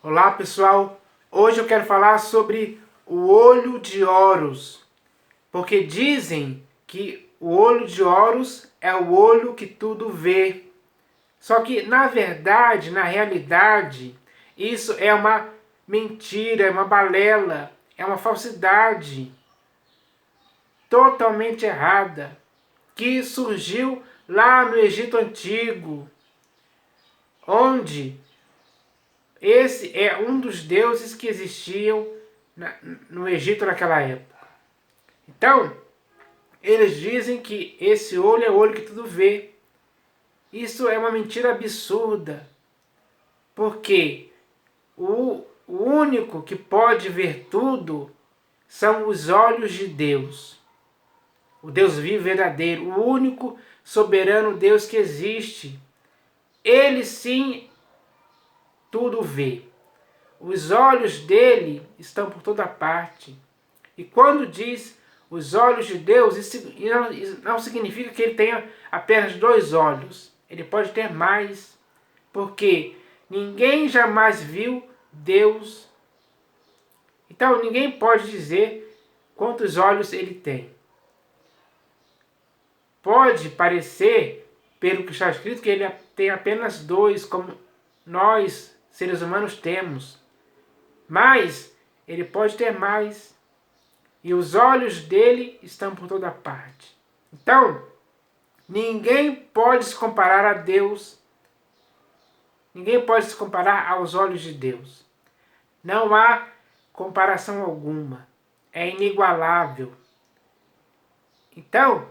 Olá pessoal, hoje eu quero falar sobre o olho de Horus, porque dizem que o olho de Horus é o olho que tudo vê. Só que na verdade, na realidade, isso é uma mentira, é uma balela, é uma falsidade totalmente errada, que surgiu lá no Egito Antigo, onde esse é um dos deuses que existiam no Egito naquela época. Então, eles dizem que esse olho é o olho que tudo vê. Isso é uma mentira absurda, porque o único que pode ver tudo são os olhos de Deus. O Deus vivo e verdadeiro, o único soberano Deus que existe. Ele sim tudo vê. Os olhos dele estão por toda parte. E quando diz os olhos de Deus, isso não significa que ele tenha apenas dois olhos. Ele pode ter mais, porque ninguém jamais viu Deus. Então ninguém pode dizer quantos olhos ele tem. Pode parecer, pelo que está escrito, que ele tem apenas dois, como nós, seres humanos, temos. Mas ele pode ter mais. E os olhos dele estão por toda parte. Então, ninguém pode se comparar a Deus. Ninguém pode se comparar aos olhos de Deus. Não há comparação alguma. É inigualável. Então,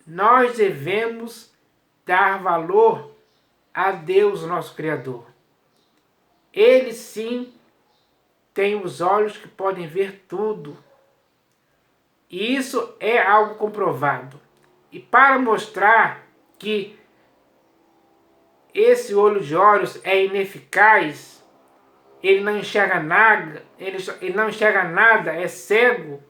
nós devemos dar valor a Deus, nosso Criador. Ele sim tem os olhos que podem ver tudo. E isso é algo comprovado. E para mostrar que esse olho de Horus é ineficaz, ele não enxerga nada, ele não enxerga nada, é cego,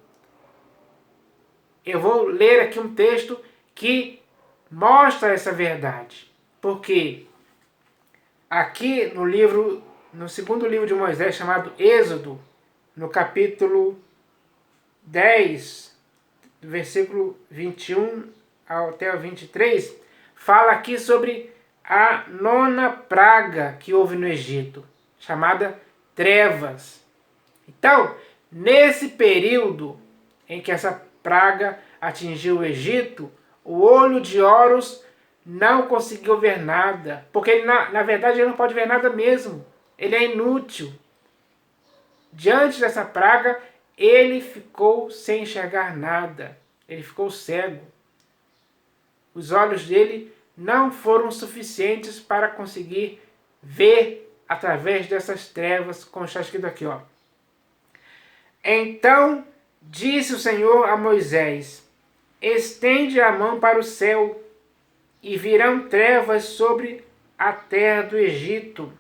eu vou ler aqui um texto que mostra essa verdade. Porque aqui no segundo livro de Moisés, chamado Êxodo, no capítulo 10, do versículo 21 até o 23, fala aqui sobre a nona praga que houve no Egito, chamada trevas. Então, nesse período em que essa praga atingiu o Egito, o olho de Horus não conseguiu ver nada, porque ele, na verdade ele não pode ver nada mesmo, ele é inútil. Diante dessa praga, ele ficou sem enxergar nada, ele ficou cego. Os olhos dele não foram suficientes para conseguir ver através dessas trevas, como está escrito aqui, ó. Então disse o Senhor a Moisés: estende a mão para o céu, e virão trevas sobre a terra do Egito,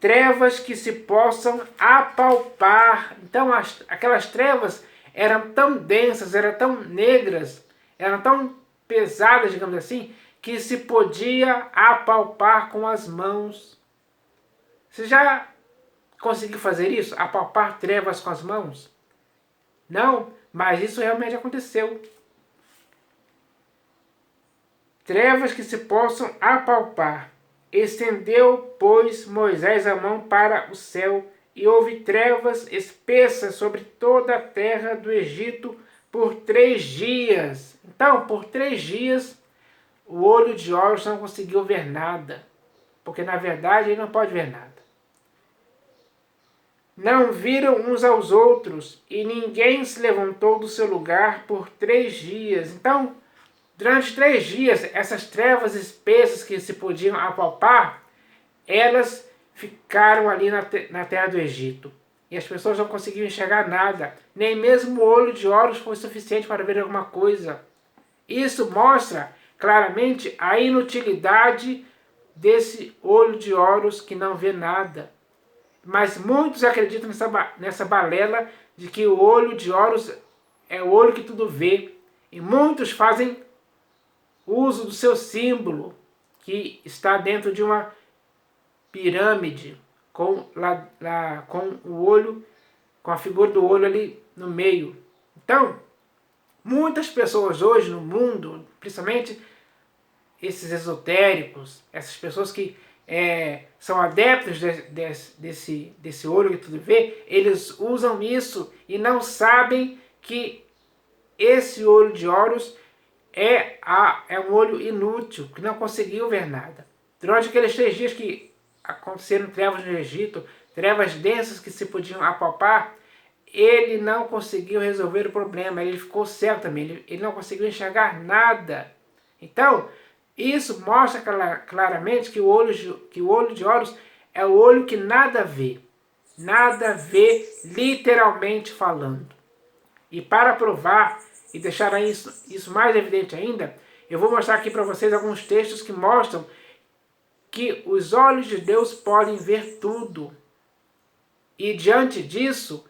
trevas que se possam apalpar. Então aquelas trevas eram tão densas, eram tão negras, eram tão pesadas, digamos assim, que se podia apalpar com as mãos. Você já conseguiu fazer isso? Apalpar trevas com as mãos? Não, mas isso realmente aconteceu. Trevas que se possam apalpar. Estendeu, pois, Moisés a mão para o céu, e houve trevas espessas sobre toda a terra do Egito por 3 dias. Então, por 3 dias, o olho de Horus não conseguiu ver nada, porque na verdade ele não pode ver nada. Não viram uns aos outros, e ninguém se levantou do seu lugar por 3 dias. Então, durante 3 dias, essas trevas espessas que se podiam apalpar, elas ficaram ali na terra do Egito. E as pessoas não conseguiam enxergar nada. Nem mesmo o olho de Horus foi suficiente para ver alguma coisa. Isso mostra claramente a inutilidade desse olho de Horus que não vê nada. Mas muitos acreditam nessa balela de que o olho de Horus é o olho que tudo vê. E muitos fazem uso do seu símbolo, que está dentro de uma pirâmide, com o olho, com a figura do olho ali no meio. Então, muitas pessoas hoje no mundo, principalmente esses esotéricos, essas pessoas que são adeptos desse olho que tudo vê, eles usam isso e não sabem que esse olho de Horus é um olho inútil, que não conseguiu ver nada. Durante aqueles 3 dias que aconteceram trevas no Egito, trevas densas que se podiam apalpar, ele não conseguiu resolver o problema, ele ficou cego também, ele não conseguiu enxergar nada. Então, isso mostra claramente que o olho de Horus é o olho que nada vê literalmente falando. E para provar e deixar isso mais evidente ainda, eu vou mostrar aqui para vocês alguns textos que mostram que os olhos de Deus podem ver tudo. E diante disso,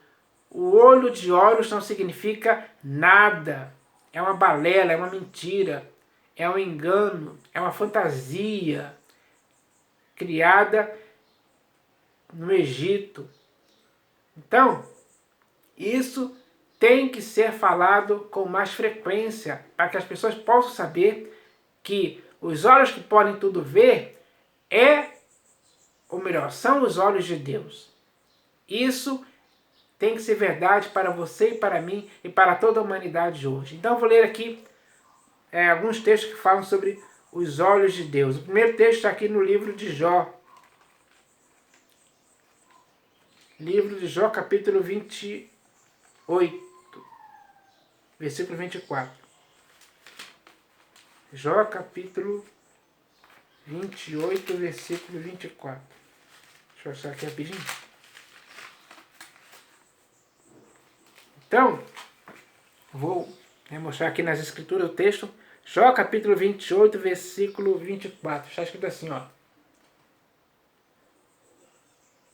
o olho de Horus não significa nada. É uma balela, é uma mentira, é um engano, é uma fantasia criada no Egito. Então, isso tem que ser falado com mais frequência para que as pessoas possam saber que os olhos que podem tudo ver ou melhor, são os olhos de Deus. Isso tem que ser verdade para você e para mim e para toda a humanidade hoje. Então eu vou ler aqui alguns textos que falam sobre os olhos de Deus. O primeiro texto está aqui no livro de Jó. Livro de Jó, capítulo 28, versículo 24. Jó, capítulo 28, versículo 24. Deixa eu achar aqui rapidinho. Então, vou mostrar aqui nas escrituras o texto. Jó, capítulo 28, versículo 24. Está escrito assim, ó.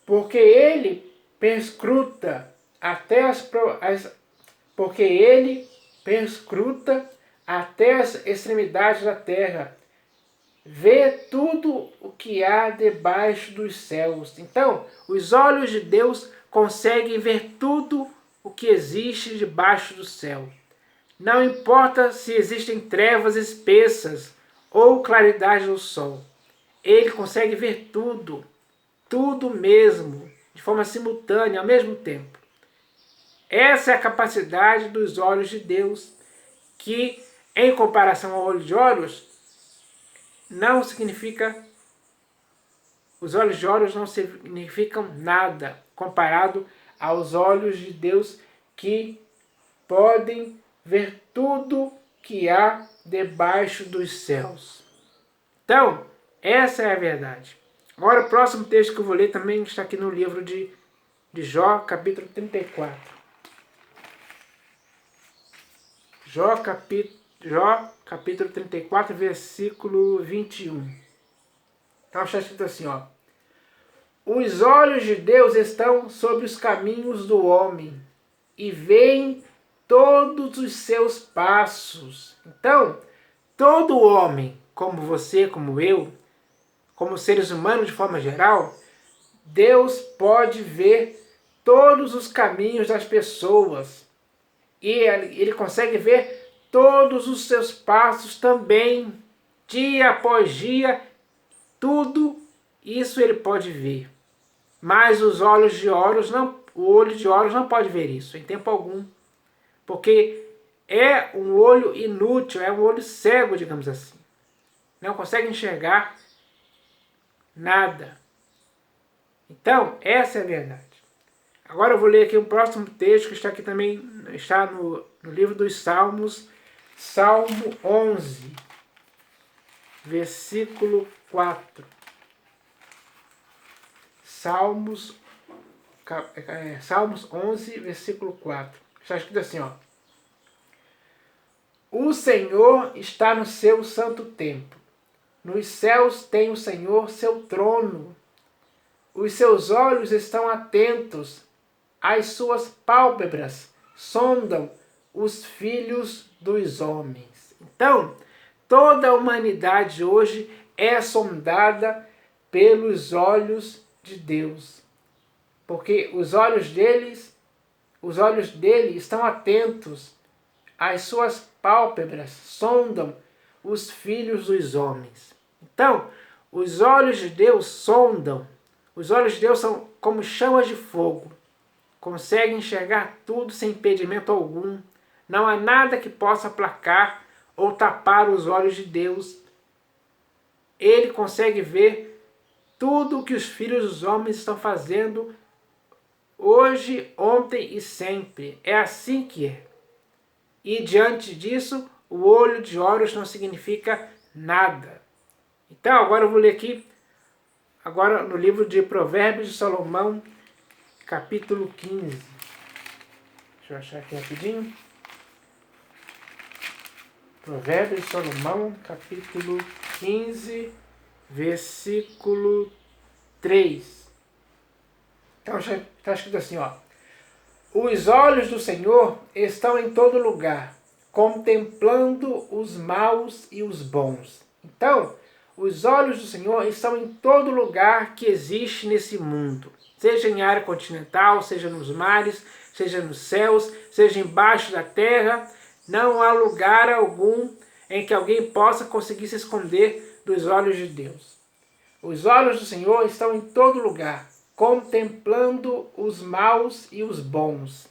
Porque ele perscruta até as extremidades da terra, vê tudo o que há debaixo dos céus. Então, os olhos de Deus conseguem ver tudo o que existe debaixo do céu. Não importa se existem trevas espessas ou claridade do sol. Ele consegue ver tudo, tudo mesmo, de forma simultânea, ao mesmo tempo. Essa é a capacidade dos olhos de Deus, que, em comparação ao olho de Horus, não significa... Os olhos de Horus não significam nada comparado aos olhos de Deus, que podem ver tudo que há debaixo dos céus. Então, essa é a verdade. Agora, o próximo texto que eu vou ler também está aqui no livro de Jó, capítulo 34. Jó, capítulo 34, versículo 21. Então, está escrito assim, ó. Os olhos de Deus estão sobre os caminhos do homem e veem todos os seus passos. Então, todo homem, como você, como eu, como seres humanos de forma geral, Deus pode ver todos os caminhos das pessoas. E ele consegue ver todos os seus passos também, dia após dia, tudo isso ele pode ver. Mas os olhos de Horus o olho de Horus não pode ver isso, em tempo algum. Porque é um olho inútil, é um olho cego, digamos assim. Não consegue enxergar nada. Então, essa é a verdade. Agora eu vou ler aqui um próximo texto que está aqui também, está no livro dos Salmos, Salmo 11, versículo 4. Salmos 11, versículo 4. Está escrito assim, ó. O Senhor está no seu santo templo. Nos céus tem o Senhor seu trono. Os seus olhos estão atentos, as suas pálpebras sondam os filhos dos homens. Então, toda a humanidade hoje é sondada pelos olhos de Deus, porque os olhos dele estão atentos, as suas pálpebras sondam os filhos dos homens. Então, os olhos de Deus sondam, os olhos de Deus são como chamas de fogo, conseguem enxergar tudo sem impedimento algum. Não há nada que possa aplacar ou tapar os olhos de Deus. Ele consegue ver tudo o que os filhos dos homens estão fazendo hoje, ontem e sempre. É assim que é. E diante disso, o olho de Horus não significa nada. Então, agora eu vou ler aqui, agora no livro de Provérbios de Salomão, capítulo 15. Deixa eu achar aqui rapidinho. Provérbios de Salomão, capítulo 15, versículo 3. Então está escrito assim, ó. Os olhos do Senhor estão em todo lugar, contemplando os maus e os bons. Então, os olhos do Senhor estão em todo lugar que existe nesse mundo. Seja em área continental, seja nos mares, seja nos céus, seja embaixo da terra. Não há lugar algum em que alguém possa conseguir se esconder dos olhos de Deus. Os olhos do Senhor estão em todo lugar, contemplando os maus e os bons.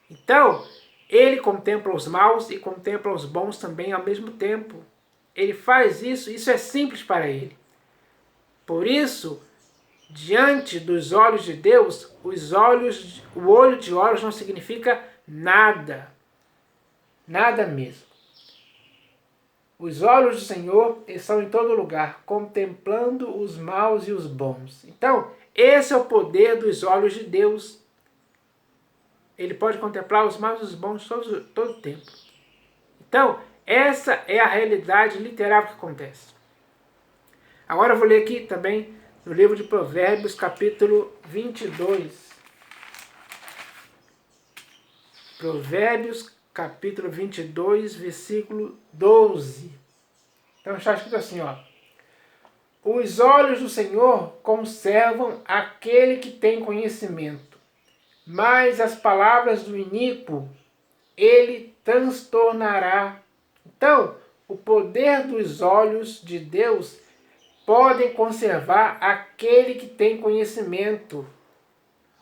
Então, ele contempla os maus e contempla os bons também ao mesmo tempo. Ele faz isso, isso é simples para ele. Por isso, diante dos olhos de Deus, o olho de Horus não significa nada. Nada mesmo. Os olhos do Senhor estão em todo lugar, contemplando os maus e os bons. Então, esse é o poder dos olhos de Deus. Ele pode contemplar os maus e os bons todo o tempo. Então, essa é a realidade literal que acontece. Agora eu vou ler aqui também no livro de Provérbios, capítulo 22. Provérbios, capítulo 22, versículo 12. Então está escrito assim, ó. Os olhos do Senhor conservam aquele que tem conhecimento, mas as palavras do iníquo ele transtornará. Então, o poder dos olhos de Deus podem conservar aquele que tem conhecimento.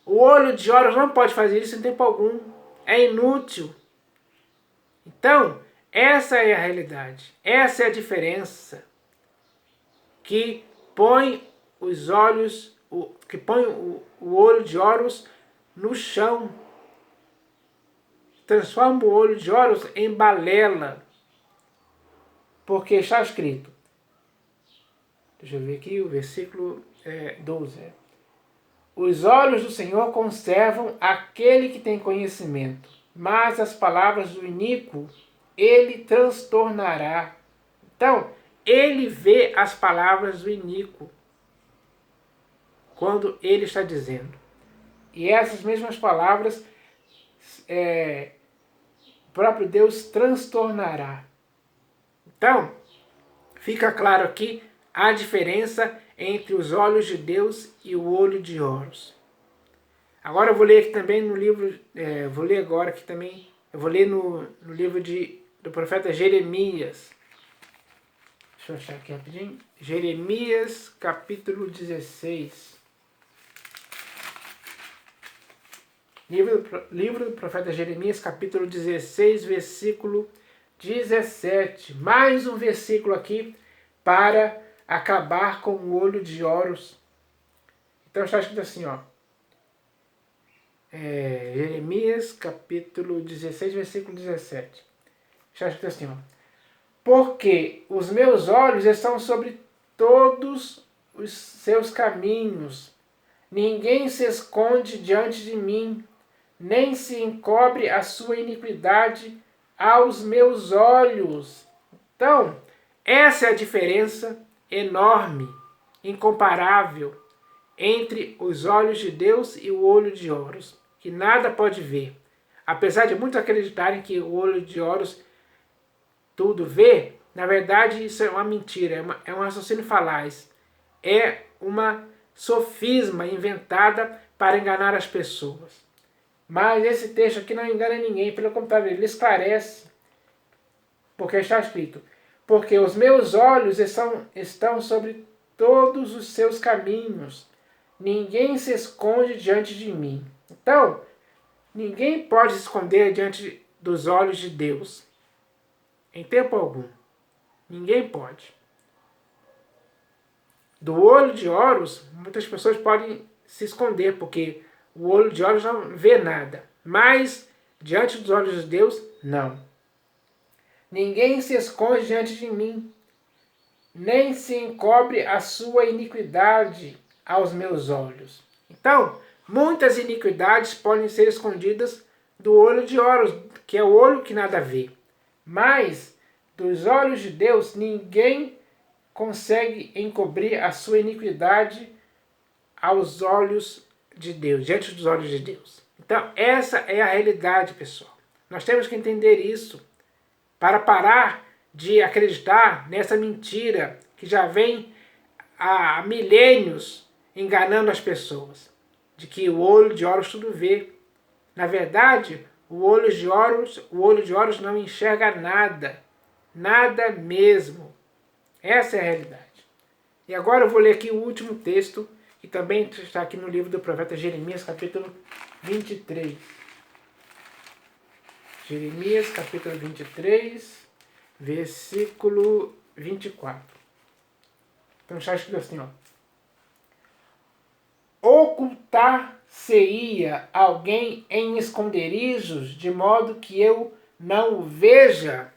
O olho de Horus não pode fazer isso em tempo algum. É inútil. Então, essa é a realidade. Essa é a diferença que põe os olhos, que põe o olho de Horus no chão. Transforma o olho de Horus em balela. Porque está escrito. Deixa eu ver aqui o versículo 12. Os olhos do Senhor conservam aquele que tem conhecimento, mas as palavras do iníquo ele transtornará. Então, ele vê as palavras do iníquo quando ele está dizendo. E essas mesmas palavras o próprio Deus transtornará. Então, fica claro aqui a diferença entre os olhos de Deus e o olho de Horus. Agora eu vou ler aqui também no livro, vou ler agora aqui também, eu vou ler no livro do profeta Jeremias. Deixa eu achar aqui rapidinho. Jeremias, capítulo 16. Livro do profeta Jeremias, capítulo 16, versículo 17. Mais um versículo aqui para acabar com o olho de Horus. Então está escrito assim, ó. Jeremias, capítulo 16, versículo 17. Está escrito assim, ó. Porque os meus olhos estão sobre todos os seus caminhos. Ninguém se esconde diante de mim, nem se encobre a sua iniquidade aos meus olhos. Então, essa é a diferença enorme, incomparável, entre os olhos de Deus e o olho de Horus, que nada pode ver. Apesar de muitos acreditarem que o olho de Horus tudo vê, na verdade isso é uma mentira, é um raciocínio falaz. É uma sofisma inventada para enganar as pessoas. Mas esse texto aqui não engana ninguém, pelo contrário, ele esclarece, porque está escrito: porque os meus olhos estão sobre todos os seus caminhos, ninguém se esconde diante de mim. Então, ninguém pode se esconder diante dos olhos de Deus, em tempo algum. Ninguém pode. Do olho de Horus, muitas pessoas podem se esconder, porque o olho de Horus não vê nada. Mas, diante dos olhos de Deus, não. Ninguém se esconde diante de mim, nem se encobre a sua iniquidade aos meus olhos. Então, muitas iniquidades podem ser escondidas do olho de Horus, que é o olho que nada vê. Mas, dos olhos de Deus, ninguém consegue encobrir a sua iniquidade aos olhos de Deus, diante dos olhos de Deus. Então, essa é a realidade, pessoal. Nós temos que entender isso para parar de acreditar nessa mentira que já vem há milênios enganando as pessoas, de que o olho de Horus tudo vê. Na verdade, o olho de Horus não enxerga nada, nada mesmo. Essa é a realidade. E agora eu vou ler aqui o último texto, que também está aqui no livro do profeta Jeremias, capítulo 23. Jeremias, capítulo 23, versículo 24. Então está escrito assim, ó. Ocultar-se-ia alguém em esconderijos, de modo que eu não o veja?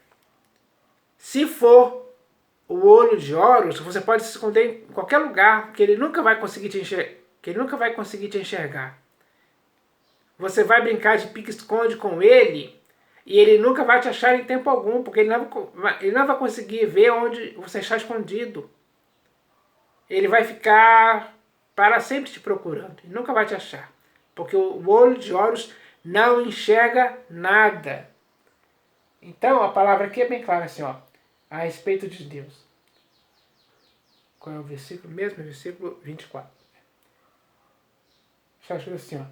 Se for o olho de Horus, você pode se esconder em qualquer lugar, que ele nunca vai conseguir te enxergar. Você vai brincar de pique-esconde com ele, e ele nunca vai te achar em tempo algum, porque ele não vai conseguir ver onde você está escondido. Ele vai ficar para sempre te procurando, e nunca vai te achar, porque o olho de Horus não enxerga nada. Então, a palavra aqui é bem clara assim, ó, a respeito de Deus. Qual é o versículo mesmo? Versículo 24. Está escrito assim, ó.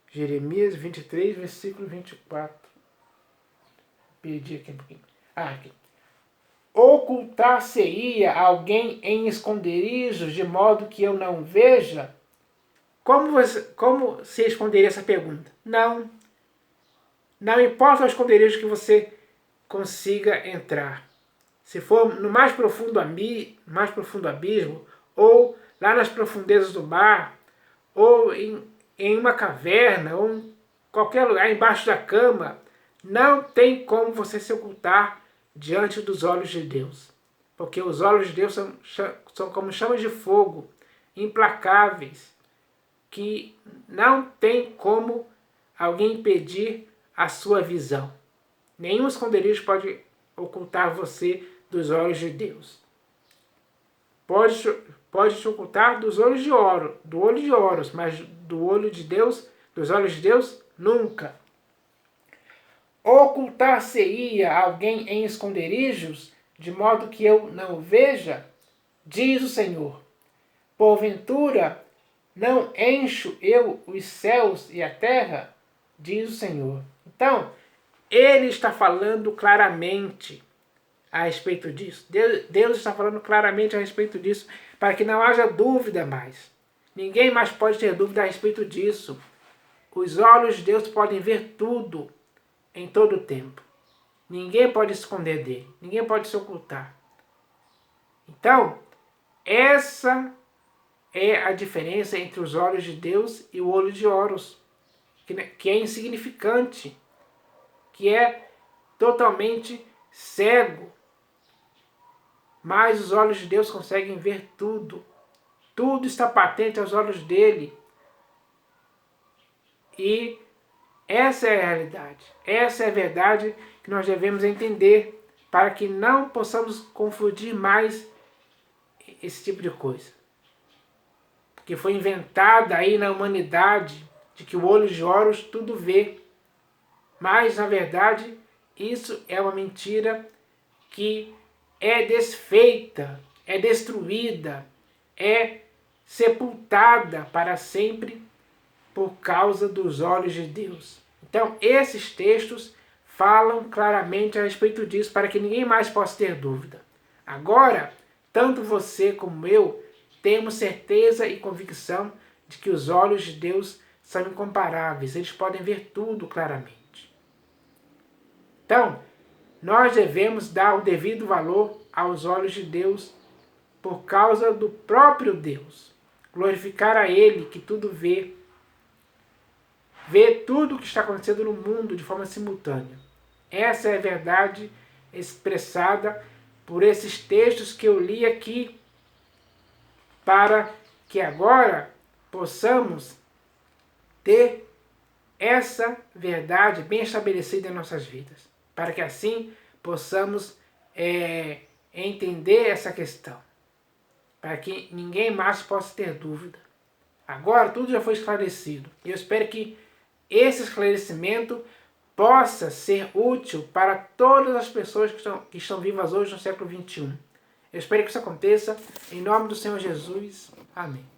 Jeremias 23, versículo 24. Perdi aqui um pouquinho. Aqui. Ocultar-se-ia alguém em esconderijos, de modo que eu não veja? Como se responderia essa pergunta? Não. Não importa o esconderijo que você consiga entrar. Se for no mais profundo abismo, ou lá nas profundezas do mar, ou em uma caverna, ou em qualquer lugar, embaixo da cama, não tem como você se ocultar diante dos olhos de Deus. Porque os olhos de Deus são como chamas de fogo, implacáveis, que não tem como alguém impedir a sua visão. Nenhum esconderijo pode ocultar você dos olhos de Deus. Pode te ocultar dos olhos de Horus, do olho de Horus, mas do olho de Deus, dos olhos de Deus, nunca. Ocultar-se-ia alguém em esconderijos, de modo que eu não o veja? Diz o Senhor. Porventura, não encho eu os céus e a terra? Diz o Senhor. Então, ele está falando claramente a respeito disso. Deus está falando claramente a respeito disso, para que não haja dúvida mais. Ninguém mais pode ter dúvida a respeito disso. Os olhos de Deus podem ver tudo, em todo o tempo. Ninguém pode se esconder dele. Ninguém pode se ocultar. Então, essa é a diferença entre os olhos de Deus e o olho de Horus, que é insignificante, que é totalmente cego. Mas os olhos de Deus conseguem ver tudo. Tudo está patente aos olhos dele. E essa é a realidade. Essa é a verdade que nós devemos entender, para que não possamos confundir mais esse tipo de coisa. Porque foi inventada aí na humanidade de que o olho de Horus tudo vê. Mas, na verdade, isso é uma mentira que é desfeita, é destruída, é sepultada para sempre por causa dos olhos de Deus. Então, esses textos falam claramente a respeito disso, para que ninguém mais possa ter dúvida. Agora, tanto você como eu temos certeza e convicção de que os olhos de Deus são incomparáveis, eles podem ver tudo claramente. Então, nós devemos dar o devido valor aos olhos de Deus por causa do próprio Deus. Glorificar a Ele que tudo vê, vê tudo o que está acontecendo no mundo de forma simultânea. Essa é a verdade expressada por esses textos que eu li aqui, para que agora possamos ter essa verdade bem estabelecida em nossas vidas, para que assim possamos entender essa questão, para que ninguém mais possa ter dúvida. Agora tudo já foi esclarecido, e eu espero que esse esclarecimento possa ser útil para todas as pessoas que estão vivas hoje no século XXI. Eu espero que isso aconteça, em nome do Senhor Jesus. Amém.